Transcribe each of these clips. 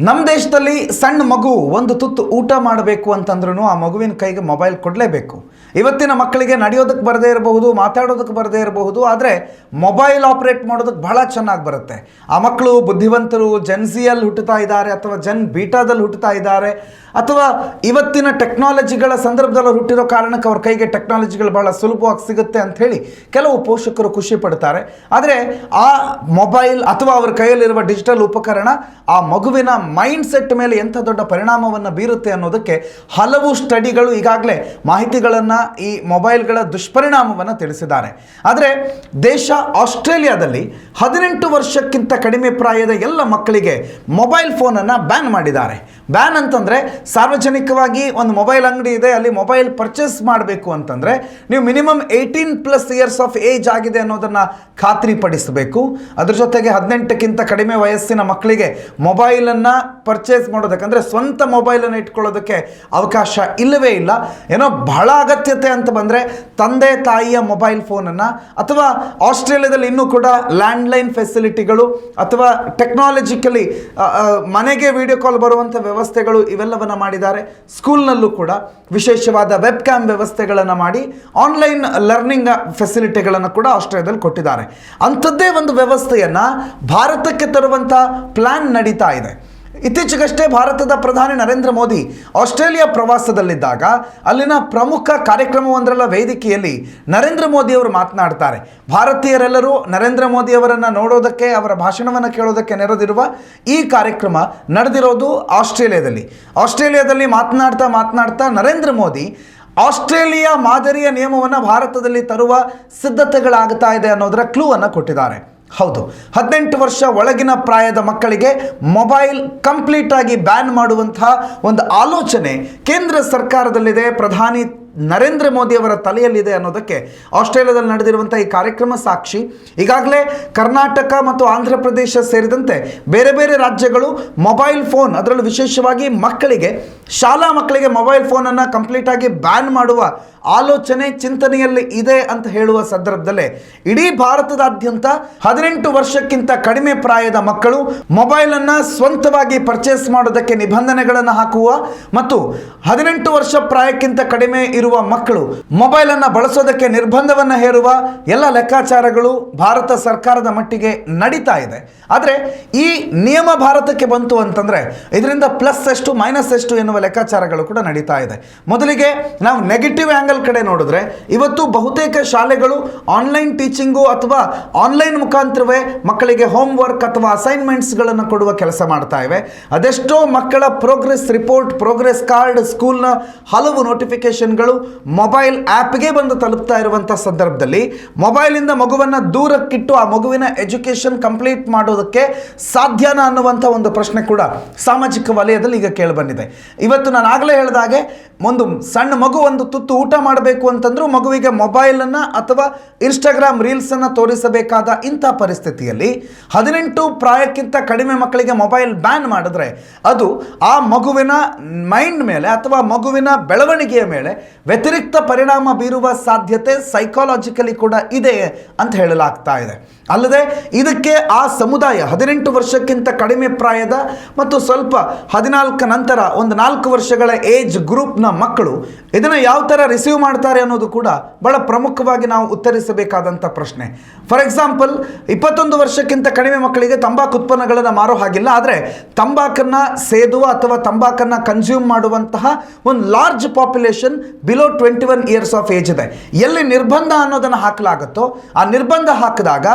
ನಮ್ಮ ದೇಶದಲ್ಲಿ ಸಣ್ಣ ಮಗು ಒಂದು ತುತ್ತು ಊಟ ಮಾಡಬೇಕು ಅಂತಂದ್ರೂ ಆ ಮಗುವಿನ ಕೈಗೆ ಮೊಬೈಲ್ ಕೊಡಲೇಬೇಕು. ಇವತ್ತಿನ ಮಕ್ಕಳಿಗೆ ನಡೆಯೋದಕ್ಕೆ ಬರದೇ ಇರಬಹುದು, ಮಾತಾಡೋದಕ್ಕೆ ಬರದೇ ಇರಬಹುದು, ಆದರೆ ಮೊಬೈಲ್ ಆಪ್ರೇಟ್ ಮಾಡೋದಕ್ಕೆ ಬಹಳ ಚೆನ್ನಾಗಿ ಬರುತ್ತೆ. ಆ ಮಕ್ಕಳು ಬುದ್ಧಿವಂತರು ಜೆನ್ಸಿಯಲ್ಲಿ ಹುಟ್ಟುತ್ತಾ ಇದ್ದಾರೆ ಅಥವಾ ಜೆನ್ ಬೀಟಾದಲ್ಲಿ ಹುಟ್ಟುತ್ತಾ ಇದ್ದಾರೆ, ಅಥವಾ ಇವತ್ತಿನ ಟೆಕ್ನಾಲಜಿಗಳ ಸಂದರ್ಭದಲ್ಲಿ ಹುಟ್ಟಿರೋ ಕಾರಣಕ್ಕೆ ಅವ್ರ ಕೈಗೆ ಟೆಕ್ನಾಲಜಿಗಳು ಬಹಳ ಸುಲಭವಾಗಿ ಸಿಗುತ್ತೆ ಅಂಥೇಳಿ ಕೆಲವು ಪೋಷಕರು ಖುಷಿ ಪಡ್ತಾರೆ. ಆದರೆ ಆ ಮೊಬೈಲ್ ಅಥವಾ ಅವರ ಕೈಯಲ್ಲಿರುವ ಡಿಜಿಟಲ್ ಉಪಕರಣ ಆ ಮಗುವಿನ ಮೈಂಡ್ ಸೆಟ್ ಮೇಲೆ ಎಂಥ ದೊಡ್ಡ ಪರಿಣಾಮವನ್ನು ಬೀರುತ್ತೆ ಅನ್ನೋದಕ್ಕೆ ಹಲವು ಸ್ಟಡಿಗಳು ಈಗಾಗಲೇ ಮಾಹಿತಿಗಳನ್ನು ಈ ಮೊಬೈಲ್ಗಳ ದುಷ್ಪರಿಣಾಮವನ್ನು ತಿಳಿಸಿದ್ದಾರೆ. ಆದರೆ ದೇಶ ಆಸ್ಟ್ರೇಲಿಯಾದಲ್ಲಿ 18 ವರ್ಷಕ್ಕಿಂತ ಕಡಿಮೆ ಪ್ರಾಯದ ಎಲ್ಲ ಮಕ್ಕಳಿಗೆ ಮೊಬೈಲ್ ಫೋನನ್ನು ಬ್ಯಾನ್ ಮಾಡಿದ್ದಾರೆ. ಬ್ಯಾನ್ ಅಂತಂದರೆ ಸಾರ್ವಜನಿಕವಾಗಿ ಒಂದು ಮೊಬೈಲ್ ಅಂಗಡಿ ಇದೆ, ಅಲ್ಲಿ ಮೊಬೈಲ್ ಪರ್ಚೇಸ್ ಮಾಡಬೇಕು ಅಂತಂದರೆ ನೀವು ಮಿನಿಮಮ್ 18+ ಇಯರ್ಸ್ ಆಫ್ ಏಜ್ ಆಗಿದೆ ಅನ್ನೋದನ್ನು ಖಾತ್ರಿಪಡಿಸಬೇಕು. ಅದ್ರ ಜೊತೆಗೆ 18ಕ್ಕಿಂತ ಕಡಿಮೆ ವಯಸ್ಸಿನ ಮಕ್ಕಳಿಗೆ ಮೊಬೈಲನ್ನು ಪರ್ಚೇಸ್ ಮಾಡೋದಕ್ಕೆ ಅಂದರೆ ಸ್ವಂತ ಮೊಬೈಲನ್ನು ಇಟ್ಕೊಳ್ಳೋದಕ್ಕೆ ಅವಕಾಶ ಇಲ್ಲವೇ ಇಲ್ಲ. ಏನೋ ಬಹಳ ಅಗತ್ಯತೆ ಅಂತ ಬಂದರೆ ತಂದೆ ತಾಯಿಯ ಮೊಬೈಲ್ ಫೋನನ್ನು, ಅಥವಾ ಆಸ್ಟ್ರೇಲಿಯಾದಲ್ಲಿ ಇನ್ನೂ ಕೂಡ ಲ್ಯಾಂಡ್ಲೈನ್ ಫೆಸಿಲಿಟಿಗಳು ಅಥವಾ ಟೆಕ್ನಾಲಜಿಕಲಿ ಮನೆಗೆ ವಿಡಿಯೋ ಕಾಲ್ ಬರುವಂಥ ವ್ಯವಸ್ಥೆಗಳು ಇವೆಲ್ಲವನ್ನು ಮಾಡಿದ್ದಾರೆ. ಸ್ಕೂಲ್ನಲ್ಲೂ ಕೂಡ ವಿಶೇಷವಾದ ವೆಬ್ ಕ್ಯಾಮ್ ವ್ಯವಸ್ಥೆಗಳನ್ನು ಮಾಡಿ ಆನ್ಲೈನ್ ಲರ್ನಿಂಗ್ ಫೆಸಿಲಿಟಿಗಳನ್ನು ಕೂಡ ಆಸ್ಟ್ರೇಲಿಯಾದಲ್ಲಿ ಕೊಟ್ಟಿದ್ದಾರೆ. ಅಂಥದ್ದೇ ಒಂದು ವ್ಯವಸ್ಥೆಯನ್ನು ಭಾರತಕ್ಕೆ ತರುವಂಥ ಪ್ಲ್ಯಾನ್ ನಡೀತಾ ಇದೆ. ಇತ್ತೀಚೆಗಷ್ಟೇ ಭಾರತದ ಪ್ರಧಾನಿ ನರೇಂದ್ರ ಮೋದಿ ಆಸ್ಟ್ರೇಲಿಯಾ ಪ್ರವಾಸದಲ್ಲಿದ್ದಾಗ ಅಲ್ಲಿನ ಪ್ರಮುಖ ಕಾರ್ಯಕ್ರಮವೊಂದರ ವೇದಿಕೆಯಲ್ಲಿ ನರೇಂದ್ರ ಮೋದಿಯವರು ಮಾತನಾಡ್ತಾರೆ. ಭಾರತೀಯರೆಲ್ಲರೂ ನರೇಂದ್ರ ಮೋದಿಯವರನ್ನು ನೋಡೋದಕ್ಕೆ, ಅವರ ಭಾಷಣವನ್ನು ಕೇಳೋದಕ್ಕೆ ನೆರೆದಿರುವ ಈ ಕಾರ್ಯಕ್ರಮ ನಡೆದಿರೋದು ಆಸ್ಟ್ರೇಲಿಯಾದಲ್ಲಿ ಮಾತನಾಡ್ತಾ ನರೇಂದ್ರ ಮೋದಿ ಆಸ್ಟ್ರೇಲಿಯಾ ಮಾದರಿಯ ನಿಯಮವನ್ನು ಭಾರತದಲ್ಲಿ ತರುವ ಸಿದ್ಧತೆಗಳಾಗ್ತಾ ಇದೆ ಅನ್ನೋದರ ಕ್ಲೂವನ್ನು ಕೊಟ್ಟಿದ್ದಾರೆ. ಹೌದು, 18 ವರ್ಷ ಒಳಗಿನ ಪ್ರಾಯದ ಮಕ್ಕಳಿಗೆ ಮೊಬೈಲ್ ಕಂಪ್ಲೀಟ್ ಆಗಿ ಬ್ಯಾನ್ ಮಾಡುವಂತಹ ಒಂದು ಆಲೋಚನೆ ಕೇಂದ್ರ ಸರ್ಕಾರದಲ್ಲಿದೆ, ಪ್ರಧಾನಿ ನರೇಂದ್ರ ಮೋದಿಯವರ ತಲೆಯಲ್ಲಿದೆ ಅನ್ನೋದಕ್ಕೆ ಆಸ್ಟ್ರೇಲಿಯಾದಲ್ಲಿ ನಡೆದಿರುವಂಥ ಈ ಕಾರ್ಯಕ್ರಮ ಸಾಕ್ಷಿ. ಈಗಾಗಲೇ ಕರ್ನಾಟಕ ಮತ್ತು ಆಂಧ್ರ ಪ್ರದೇಶ ಸೇರಿದಂತೆ ಬೇರೆ ಬೇರೆ ರಾಜ್ಯಗಳು ಮೊಬೈಲ್ ಫೋನ್, ಅದರಲ್ಲೂ ವಿಶೇಷವಾಗಿ ಶಾಲಾ ಮಕ್ಕಳಿಗೆ ಮೊಬೈಲ್ ಫೋನನ್ನು ಕಂಪ್ಲೀಟಾಗಿ ಬ್ಯಾನ್ ಮಾಡುವ ಆಲೋಚನೆ ಚಿಂತನೆಯಲ್ಲಿ ಇದೆ ಅಂತ ಹೇಳುವ ಸಂದರ್ಭದಲ್ಲೇ ಇಡೀ ಭಾರತದಾದ್ಯಂತ 18 ವರ್ಷಕ್ಕಿಂತ ಕಡಿಮೆ ಪ್ರಾಯದ ಮಕ್ಕಳು ಮೊಬೈಲನ್ನು ಸ್ವಂತವಾಗಿ ಪರ್ಚೇಸ್ ಮಾಡೋದಕ್ಕೆ ನಿಬಂಧನೆಗಳನ್ನು ಹಾಕುವ ಮತ್ತು 18 ವರ್ಷ ಪ್ರಾಯಕ್ಕಿಂತ ಕಡಿಮೆ ಇರುವ ಮಕ್ಕಳು ಮೊಬೈಲನ್ನು ಬಳಸೋದಕ್ಕೆ ನಿರ್ಬಂಧವನ್ನು ಹೇರುವ ಎಲ್ಲ ಲೆಕ್ಕಾಚಾರಗಳು ಭಾರತ ಸರ್ಕಾರದ ಮಟ್ಟಿಗೆ ನಡೀತಾ ಇದೆ. ಆದರೆ ಈ ನಿಯಮ ಭಾರತಕ್ಕೆ ಬಂತು ಅಂತಂದರೆ ಇದರಿಂದ ಪ್ಲಸ್ ಎಷ್ಟು ಮೈನಸ್ ಎಷ್ಟು ಎನ್ನುವ ಲೆಕ್ಕಾಚಾರಗಳು ಕೂಡ ನಡೀತಾ ಇದೆ. ಮೊದಲಿಗೆ ನಾವು ನೆಗೆಟಿವ್ ಆ್ಯಂಗಲ್ ಕಡೆ ನೋಡಿದ್ರೆ ಇವತ್ತು ಬಹುತೇಕ ಶಾಲೆಗಳು ಆನ್ಲೈನ್ ಟೀಚಿಂಗು ಅಥವಾ ಆನ್ಲೈನ್ ಮುಖಾಂತರವೇ ಮಕ್ಕಳಿಗೆ ಹೋಮ್ ವರ್ಕ್ ಅಥವಾ ಅಸೈನ್ಮೆಂಟ್ಸ್ಗಳನ್ನು ಕೊಡುವ ಕೆಲಸ ಮಾಡ್ತಾ ಇವೆ. ಅದೆಷ್ಟೋ ಮಕ್ಕಳ ಪ್ರೋಗ್ರೆಸ್ ರಿಪೋರ್ಟ್, ಪ್ರೋಗ್ರೆಸ್ ಕಾರ್ಡ್, ಸ್ಕೂಲ್ನ ಹಲವು ನೋಟಿಫಿಕೇಶನ್ಗಳು ಮೊಬೈಲ್ ಆ್ಯಪ್ಗೆ ಬಂದು ತಲುಪ್ತಾ ಇರುವಂಥ ಸಂದರ್ಭದಲ್ಲಿ ಮೊಬೈಲಿಂದ ಮಗುವನ್ನು ದೂರಕ್ಕಿಟ್ಟು ಆ ಮಗುವಿನ ಎಜುಕೇಷನ್ ಕಂಪ್ಲೀಟ್ ಮಾಡೋದಕ್ಕೆ ಸಾಧ್ಯನಾ ಅನ್ನುವಂಥ ಒಂದು ಪ್ರಶ್ನೆ ಕೂಡ ಸಾಮಾಜಿಕ ವಲಯದಲ್ಲಿ ಈಗ ಕೇಳಿಬಂದಿದೆ. ಇವತ್ತು ನಾನು ಆಗಲೇ ಹೇಳಿದಾಗೆ ಒಂದು ಸಣ್ಣ ಮಗು ಒಂದು ತುತ್ತು ಊಟ ಮಾಡಬೇಕು ಅಂತಂದ್ರೂ ಮಗುವಿಗೆ ಮೊಬೈಲನ್ನು ಅಥವಾ ಇನ್ಸ್ಟಾಗ್ರಾಮ್ ರೀಲ್ಸನ್ನು ತೋರಿಸಬೇಕಾದ ಇಂಥ ಪರಿಸ್ಥಿತಿಯಲ್ಲಿ 18 ಪ್ರಾಯಕ್ಕಿಂತ ಕಡಿಮೆ ಮಕ್ಕಳಿಗೆ ಮೊಬೈಲ್ ಬ್ಯಾನ್ ಮಾಡಿದ್ರೆ ಅದು ಆ ಮಗುವಿನ ಮೈಂಡ್ ಮೇಲೆ ಅಥವಾ ಮಗುವಿನ ಬೆಳವಣಿಗೆಯ ಮೇಲೆ ವ್ಯತಿರಿಕ್ತ ಪರಿಣಾಮ ಬೀರುವ ಸಾಧ್ಯತೆ ಸೈಕಾಲಜಿಕಲಿ ಕೂಡ ಇದೆ ಅಂತ ಹೇಳಲಾಗ್ತಾ ಇದೆ. ಅಲ್ಲದೆ ಇದಕ್ಕೆ ಆ ಸಮುದಾಯ 18 ವರ್ಷಕ್ಕಿಂತ ಕಡಿಮೆ ಪ್ರಾಯದ ಮತ್ತು ಸ್ವಲ್ಪ 14 ನಂತರ ಒಂದು 4 ವರ್ಷಗಳ ಏಜ್ ಗ್ರೂಪ್ನ ಮಕ್ಕಳು ಇದನ್ನು ಯಾವ ಥರ ರಿಸೀವ್ ಮಾಡ್ತಾರೆ ಅನ್ನೋದು ಕೂಡ ಬಹಳ ಪ್ರಮುಖವಾಗಿ ನಾವು ಉತ್ತರಿಸಬೇಕಾದಂಥ ಪ್ರಶ್ನೆ. ಫಾರ್ ಎಕ್ಸಾಂಪಲ್ 21 ವರ್ಷಕ್ಕಿಂತ ಕಡಿಮೆ ಮಕ್ಕಳಿಗೆ ತಂಬಾಕು ಉತ್ಪನ್ನಗಳನ್ನು ಮಾರೋ ಹಾಗಿಲ್ಲ, ಆದರೆ ತಂಬಾಕನ್ನು ಸೇದುವ ಅಥವಾ ತಂಬಾಕನ್ನು ಕನ್ಸ್ಯೂಮ್ ಮಾಡುವಂತಹ ಒಂದು large population below 21 years of age ಇದೆ. ಎಲ್ಲಿ ನಿರ್ಬಂಧ ಅನ್ನೋದನ್ನು ಹಾಕಲಾಗುತ್ತೋ ಆ ನಿರ್ಬಂಧ ಹಾಕಿದಾಗ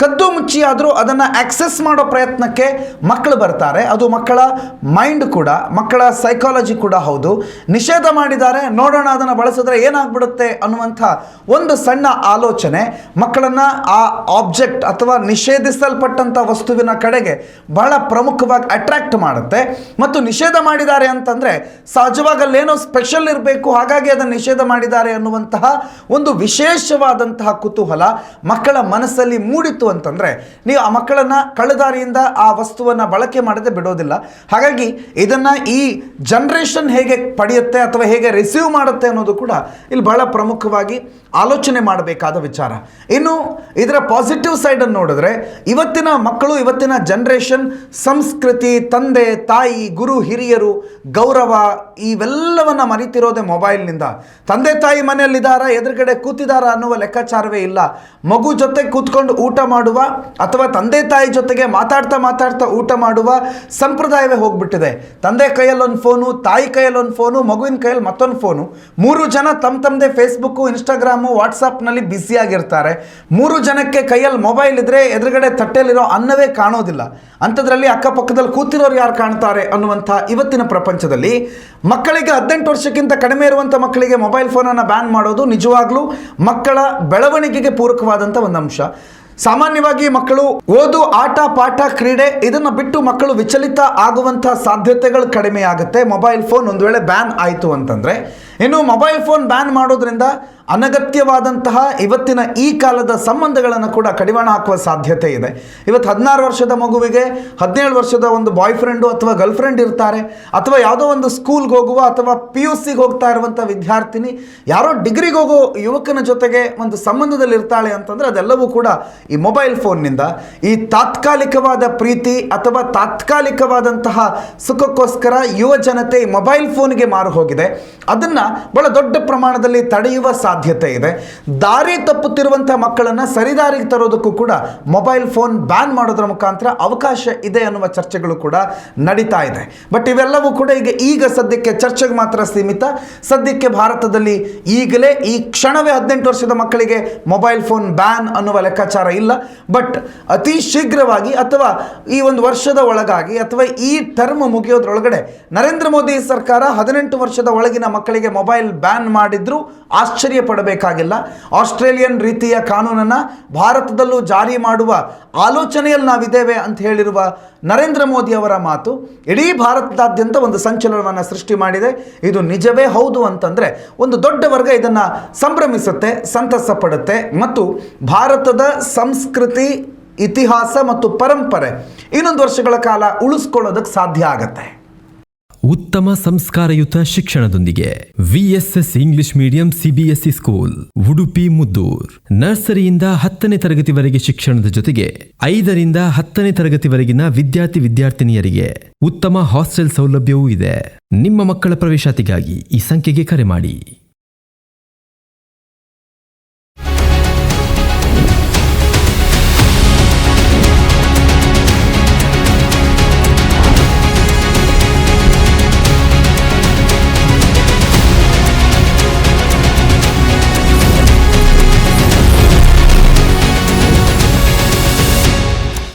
ಕದ್ದು ಮುಚ್ಚಿಯಾದರೂ ಅದನ್ನು ಆಕ್ಸೆಸ್ ಮಾಡೋ ಪ್ರಯತ್ನಕ್ಕೆ ಮಕ್ಕಳು ಬರ್ತಾರೆ. ಅದು ಮಕ್ಕಳ ಮೈಂಡ್ ಕೂಡ, ಮಕ್ಕಳ ಸೈಕಾಲಜಿ ಕೂಡ ಹೌದು. ನಿಷೇಧ ಮಾಡಿದ್ದಾರೆ, ನೋಡೋಣ ಅದನ್ನು ಬಳಸಿದ್ರೆ ಏನಾಗ್ಬಿಡುತ್ತೆ ಅನ್ನುವಂಥ ಒಂದು ಸಣ್ಣ ಆಲೋಚನೆ ಮಕ್ಕಳನ್ನು ಆ ಆಬ್ಜೆಕ್ಟ್ ಅಥವಾ ನಿಷೇಧಿಸಲ್ಪಟ್ಟಂಥ ವಸ್ತುವಿನ ಕಡೆಗೆ ಬಹಳ ಪ್ರಮುಖವಾಗಿ ಅಟ್ರಾಕ್ಟ್ ಮಾಡುತ್ತೆ. ಮತ್ತು ನಿಷೇಧ ಮಾಡಿದ್ದಾರೆ ಅಂತಂದರೆ ಸಹಜವಾಗಿ ಅಲ್ಲೇನೋ ಸ್ಪೆಷಲ್ ಇರಬೇಕು, ಹಾಗಾಗಿ ಅದನ್ನು ನಿಷೇಧ ಮಾಡಿದ್ದಾರೆ ಅನ್ನುವಂತಹ ಒಂದು ವಿಶೇಷವಾದಂತಹ ಕುತೂಹಲ ಮಕ್ಕಳ ಮನಸ್ಸಲ್ಲಿ ಮೂಡಿ ಕೂಡಿತ್ತು ಅಂತಂದರೆ ನೀವು ಆ ಮಕ್ಕಳನ್ನು ಕಳ್ಳದಾರಿಯಿಂದ ಆ ವಸ್ತುವನ್ನು ಬಳಕೆ ಮಾಡದೆ ಬಿಡೋದಿಲ್ಲ. ಹಾಗಾಗಿ ಇದನ್ನು ಈ ಜನ್ರೇಷನ್ ಹೇಗೆ ಪಡೆಯುತ್ತೆ ಅಥವಾ ಹೇಗೆ ರಿಸೀವ್ ಮಾಡುತ್ತೆ ಅನ್ನೋದು ಕೂಡ ಇಲ್ಲಿ ಬಹಳ ಪ್ರಮುಖವಾಗಿ ಆಲೋಚನೆ ಮಾಡಬೇಕಾದ ವಿಚಾರ. ಇನ್ನು ಇದರ ಪಾಸಿಟಿವ್ ಸೈಡನ್ನು ನೋಡಿದ್ರೆ ಇವತ್ತಿನ ಮಕ್ಕಳು, ಇವತ್ತಿನ ಜನ್ರೇಷನ್ ಸಂಸ್ಕೃತಿ, ತಂದೆ ತಾಯಿ, ಗುರು ಹಿರಿಯರು, ಗೌರವ ಇವೆಲ್ಲವನ್ನ ಮರಿತಿರೋದೆ ಮೊಬೈಲ್ನಿಂದ. ತಂದೆ ತಾಯಿ ಮನೆಯಲ್ಲಿದ್ದಾರ, ಎದುರುಗಡೆ ಕೂತಿದಾರ ಅನ್ನುವ ಲೆಕ್ಕಾಚಾರವೇ ಇಲ್ಲ. ಮಗು ಜೊತೆ ಕೂತ್ಕೊಂಡು ಊಟ ಮಾಡುವ ಅಥವಾ ತಂದೆ ತಾಯಿ ಜೊತೆಗೆ ಮಾತಾಡ್ತಾ ಊಟ ಮಾಡುವ ಸಂಪ್ರದಾಯವೇ ಹೋಗ್ಬಿಟ್ಟಿದೆ. ತಂದೆ ಕೈಯಲ್ಲಿ ಒಂದು ಫೋನು, ತಾಯಿ ಕೈಯಲ್ಲಿ ಒಂದು ಫೋನು, ಮಗುವಿನ ಕೈಯಲ್ಲಿ ಮತ್ತೊಂದು ಫೋನು. 3 ಜನ ತಮ್ಮದೇ ಫೇಸ್ಬುಕ್ಕು, ಇನ್ಸ್ಟಾಗ್ರಾಮು, ವಾಟ್ಸಪ್ನಲ್ಲಿ ಬ್ಯುಸಿಯಾಗಿರ್ತಾರೆ. 3 ಜನಕ್ಕೆ ಕೈಯಲ್ಲಿ ಮೊಬೈಲ್ ಇದ್ರೆ ಎದುರುಗಡೆ ತಟ್ಟೆಯಲ್ಲಿರೋ ಅನ್ನವೇ ಕಾಣೋದಿಲ್ಲ. ಅಂಥದ್ರಲ್ಲಿ ಅಕ್ಕಪಕ್ಕದಲ್ಲಿ ಕೂತಿರೋರು ಯಾರು ಕಾಣ್ತಾರೆ ಅನ್ನುವಂಥ ಇವತ್ತಿನ ಪ್ರಪಂಚದಲ್ಲಿ ಮಕ್ಕಳಿಗೆ 18 ವರ್ಷಕ್ಕಿಂತ ಕಡಿಮೆ ಇರುವಂಥ ಮಕ್ಕಳಿಗೆ ಮೊಬೈಲ್ ಫೋನನ್ನು ಬ್ಯಾನ್ ಮಾಡೋದು ನಿಜವಾಗ್ಲೂ ಮಕ್ಕಳ ಬೆಳವಣಿಗೆಗೆ ಪೂರಕವಾದಂಥ ಒಂದು ಅಂಶ. ಸಾಮಾನ್ಯವಾಗಿ ಮಕ್ಕಳು ಓದು, ಆಟ, ಪಾಠ, ಕ್ರೀಡೆ ಇದನ್ನು ಬಿಟ್ಟು ಮಕ್ಕಳು ವಿಚಲಿತ ಆಗುವಂಥ ಸಾಧ್ಯತೆಗಳು ಕಡಿಮೆ ಆಗುತ್ತೆ ಮೊಬೈಲ್ ಫೋನ್ ಒಂದು ವೇಳೆ ಬ್ಯಾನ್ ಆಯಿತು ಅಂತಂದರೆ. ಇನ್ನು ಮೊಬೈಲ್ ಫೋನ್ ಬ್ಯಾನ್ ಮಾಡೋದ್ರಿಂದ ಅನಗತ್ಯವಾದಂತಹ ಇವತ್ತಿನ ಈ ಕಾಲದ ಸಂಬಂಧಗಳನ್ನು ಕೂಡ ಕಡಿವಾಣ ಹಾಕುವ ಸಾಧ್ಯತೆ ಇದೆ. ಇವತ್ತು 16 ವರ್ಷದ ಮಗುವಿಗೆ 17 ವರ್ಷದ ಒಂದು ಬಾಯ್ ಫ್ರೆಂಡು ಅಥವಾ ಗರ್ಲ್ ಫ್ರೆಂಡ್ ಇರ್ತಾರೆ, ಅಥವಾ ಯಾವುದೋ ಒಂದು ಸ್ಕೂಲ್ಗೆ ಹೋಗುವ ಅಥವಾ PUCಗೆ ಹೋಗ್ತಾ ಇರುವಂಥ ವಿದ್ಯಾರ್ಥಿನಿ ಯಾರೋ ಡಿಗ್ರಿಗೆ ಹೋಗೋ ಯುವಕನ ಜೊತೆಗೆ ಒಂದು ಸಂಬಂಧದಲ್ಲಿ ಇರ್ತಾಳೆ ಅಂತಂದರೆ ಅದೆಲ್ಲವೂ ಕೂಡ ಈ ಮೊಬೈಲ್ ಫೋನ್ನಿಂದ. ಈ ತಾತ್ಕಾಲಿಕವಾದ ಪ್ರೀತಿ ಅಥವಾ ತಾತ್ಕಾಲಿಕವಾದಂತಹ ಸುಖಕ್ಕೋಸ್ಕರ ಯುವ ಜನತೆ ಈ ಮೊಬೈಲ್ ಫೋನ್ಗೆ ಮಾರು ಹೋಗಿದೆ. ಅದನ್ನು ಬಹಳ ದೊಡ್ಡ ಪ್ರಮಾಣದಲ್ಲಿ ತಡೆಯುವ ಸಾಧ್ಯತೆ ಇದೆ. ದಾರಿ ತಪ್ಪುತ್ತಿರುವಂಥ ಮಕ್ಕಳನ್ನು ಸರಿದಾರಿಗೆ ತರೋದಕ್ಕೂ ಕೂಡ ಮೊಬೈಲ್ ಫೋನ್ ಬ್ಯಾನ್ ಮಾಡೋದ್ರ ಮುಖಾಂತರ ಅವಕಾಶ ಇದೆ ಅನ್ನುವ ಚರ್ಚೆಗಳು ಕೂಡ ನಡೀತಾ ಇದೆ. ಬಟ್ ಇವೆಲ್ಲವೂ ಕೂಡ ಈಗ ಸದ್ಯಕ್ಕೆ ಚರ್ಚೆಗೆ ಮಾತ್ರ ಸೀಮಿತ. ಸದ್ಯಕ್ಕೆ ಭಾರತದಲ್ಲಿ ಈಗಲೇ ಈ ಕ್ಷಣವೇ 18 ವರ್ಷದ ಮಕ್ಕಳಿಗೆ ಮೊಬೈಲ್ ಫೋನ್ ಬ್ಯಾನ್ ಅನ್ನುವ ಲೆಕ್ಕಾಚಾರ ಇಲ್ಲ. ಬಟ್ ಅತಿ ಶೀಘ್ರವಾಗಿ ಅಥವಾ ಈ ಒಂದು ವರ್ಷದ ಒಳಗಾಗಿ ಅಥವಾ ಈ ಟರ್ಮ್ ಮುಗಿಯೋದ್ರೊಳಗಡೆ ನರೇಂದ್ರ ಮೋದಿ ಸರ್ಕಾರ 18 ವರ್ಷದ ಒಳಗಿನ ಮಕ್ಕಳಿಗೆ ಮೊಬೈಲ್ ಬ್ಯಾನ್ ಮಾಡಿದ್ರು ಆಶ್ಚರ್ಯ ಪಡಬೇಕಾಗಿಲ್ಲ. ಆಸ್ಟ್ರೇಲಿಯನ್ ರೀತಿಯ ಕಾನೂನನ್ನು ಭಾರತದಲ್ಲೂ ಜಾರಿ ಮಾಡುವ ಆಲೋಚನೆಯಲ್ಲಿ ನಾವಿದ್ದೇವೆ ಅಂತ ಹೇಳಿರುವ ನರೇಂದ್ರ ಮೋದಿ ಅವರ ಮಾತು ಇಡೀ ಭಾರತದಾದ್ಯಂತ ಒಂದು ಸಂಚಲನವನ್ನು ಸೃಷ್ಟಿ ಮಾಡಿದೆ. ಇದು ನಿಜವೇ ಹೌದು ಅಂತಂದರೆ ಒಂದು ದೊಡ್ಡ ವರ್ಗ ಇದನ್ನು ಸಂಭ್ರಮಿಸುತ್ತೆ, ಸಂತಸ ಪಡುತ್ತೆ ಮತ್ತು ಭಾರತದ ಸಂಸ್ಕೃತಿ, ಇತಿಹಾಸ ಮತ್ತು ಪರಂಪರೆ ಇನ್ನೊಂದು ವರ್ಷಗಳ ಕಾಲ ಉಳಿಸ್ಕೊಳ್ಳೋದಕ್ಕೆ ಸಾಧ್ಯ ಆಗತ್ತೆ. ಉತ್ತಮ ಸಂಸ್ಕಾರಯುತ ಶಿಕ್ಷಣದೊಂದಿಗೆ VSS English medium CBSE school Udupi Muddur. ನರ್ಸರಿಯಿಂದ 10ನೇ ತರಗತಿವರೆಗೆ ಶಿಕ್ಷಣದ ಜೊತೆಗೆ 5ರಿಂದ 10ನೇ ತರಗತಿವರೆಗಿನ ವಿದ್ಯಾರ್ಥಿನಿಯರಿಗೆ ಉತ್ತಮ ಹಾಸ್ಟೆಲ್ ಸೌಲಭ್ಯವೂ ಇದೆ. ನಿಮ್ಮ ಮಕ್ಕಳ ಪ್ರವೇಶಾತಿಗಾಗಿ ಈ ಸಂಖ್ಯೆಗೆ ಕರೆ ಮಾಡಿ.